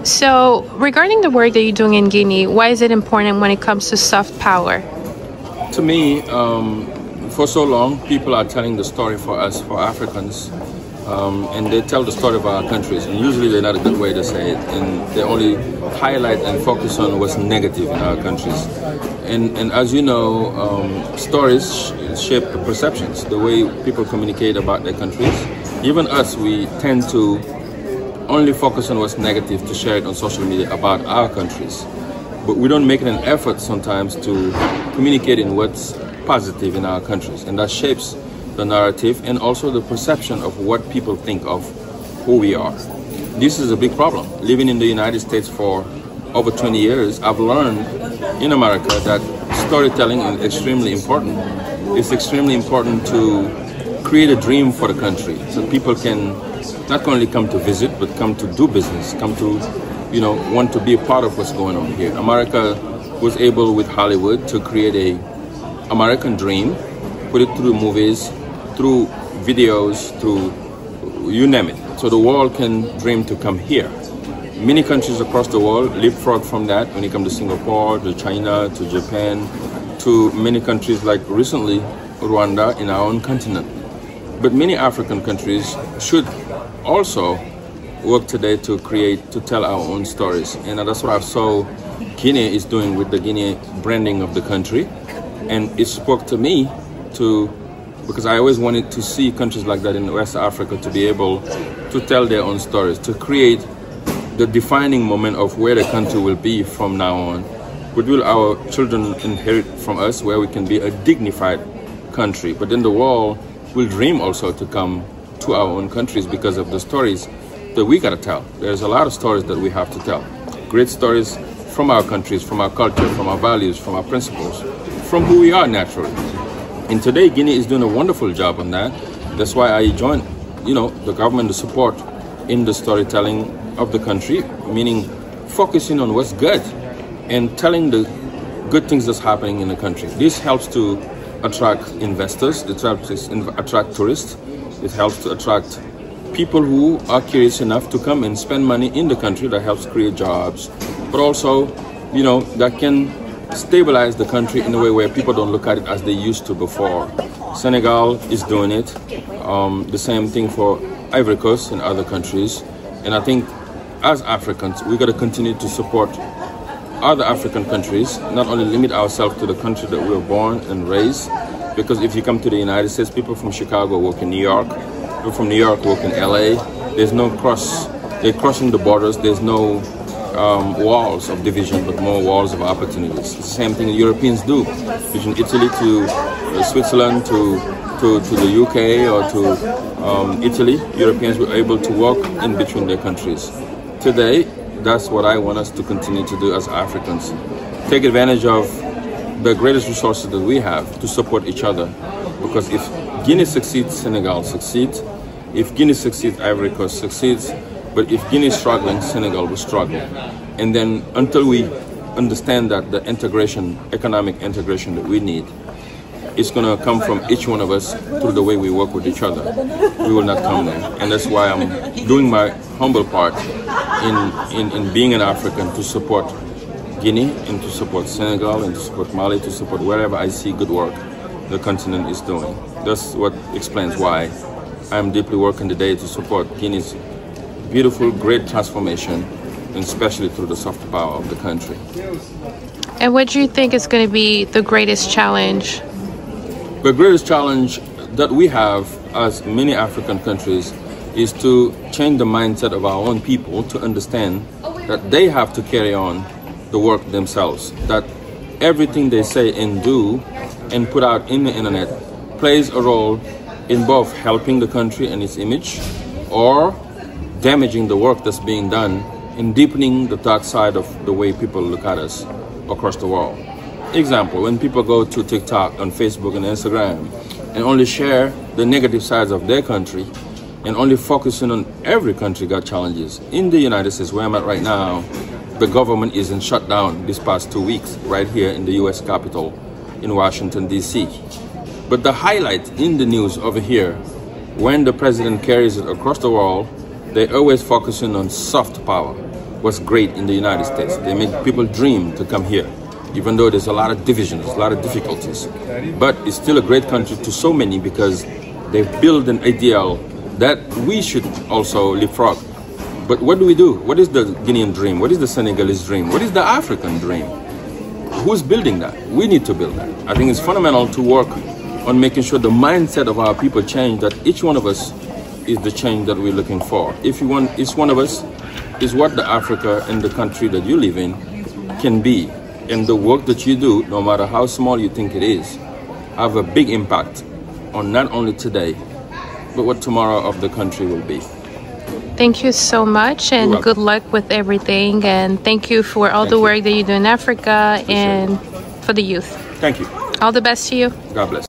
So, regarding the work that you're doing in Guinea, why is it important when it comes to soft power? To me, for so long, people are telling the story for us, for Africans, and they tell the story of our countries, and usually they're not a good way to say it, and they only highlight and focus on what's negative in our countries. And as you know, stories shape the perceptions, the way people communicate about their countries. Even us, we tend to only focus on what's negative to share it on social media about our countries. But we don't make an effort sometimes to communicate in what's positive in our countries. And that shapes the narrative and also the perception of what people think of who we are. This is a big problem. Living in the United States for over 20 years, I've learned in America that storytelling is extremely important. It's extremely important to create a dream for the country so people can not only come to visit, but come to do business, come to, want to be a part of what's going on here. America was able with Hollywood to create a American dream, put it through movies, through videos, through you name it. So the world can dream to come here. Many countries across the world leapfrog from that when it comes to Singapore, to China, to Japan, to many countries like recently Rwanda in our own continent. But many African countries should also work today to tell our own stories. And that's what I saw Guinea is doing with the Guinea branding of the country. And it spoke to me because I always wanted to see countries like that in West Africa to be able to tell their own stories, to create the defining moment of where the country will be from now on. What will our children inherit from us, where we can be a dignified country? But then the world will dream also to come to our own countries because of the stories that we gotta tell. There's a lot of stories that we have to tell. Great stories from our countries, from our culture, from our values, from our principles, from who we are naturally. And today Guinea is doing a wonderful job on that. That's why I joined, the government to support in the storytelling of the country, meaning focusing on what's good and telling the good things that's happening in the country. This helps to attract investors, it helps to attract tourists, it helps to attract people who are curious enough to come and spend money in the country. That helps create jobs, but also, that can stabilize the country in a way where people don't look at it as they used to before. Senegal is doing it, the same thing for Ivory Coast and other countries. And I think as Africans, we got to continue to support other African countries, not only limit ourselves to the country that we were born and raised, because if you come to the United States, people from Chicago work in New York, people from New York work in LA. There's no they're crossing the borders. There's no walls of division, but more walls of opportunities. It's the same thing Europeans do, between Italy to Switzerland to the UK or to Italy. Europeans were able to walk in between their countries. Today, that's what I want us to continue to do as Africans. Take advantage of the greatest resources that we have to support each other. Because if Guinea succeeds, Senegal succeeds. If Guinea succeeds, Ivory Coast succeeds. But if Guinea is struggling, Senegal will struggle. And then until we understand that the economic integration that we need, it's going to come from each one of us through the way we work with each other. We will not come there. And that's why I'm doing my humble part in being an African to support Guinea and to support Senegal and to support Mali, to support wherever I see good work the continent is doing. That's what explains why I'm deeply working today to support Guinea's beautiful, great transformation, and especially through the soft power of the country. And what do you think is going to be the greatest challenge? The greatest challenge that we have as many African countries is to change the mindset of our own people to understand that they have to carry on the work themselves, that everything they say and do and put out in the internet plays a role in both helping the country and its image or damaging the work that's being done and deepening the dark side of the way people look at us across the world. Example, when people go to TikTok, on Facebook and Instagram and only share the negative sides of their country and only focusing on every country got challenges. In the United States, where I'm at right now, the government is in shutdown this past 2 weeks right here in the US Capitol in Washington, D.C. But the highlight in the news over here, when the president carries it across the world, they're always focusing on soft power. what's great in the United States. They make people dream to come here, even though there's a lot of divisions, a lot of difficulties. But it's still a great country to so many because they build an ideal that we should also leapfrog. But what do? What is the Guinean dream? What is the Senegalese dream? What is the African dream? Who's building that? We need to build that. I think it's fundamental to work on making sure the mindset of our people change, that each one of us is the change that we're looking for. If you want, each one of us is what the Africa and the country that you live in can be. And the work that you do, no matter how small you think it is, have a big impact on not only today, but what tomorrow of the country will be. Thank you so much, and good luck with everything. And thank you for all the work that you do in Africa and for the youth. Thank you. All the best to you. God bless.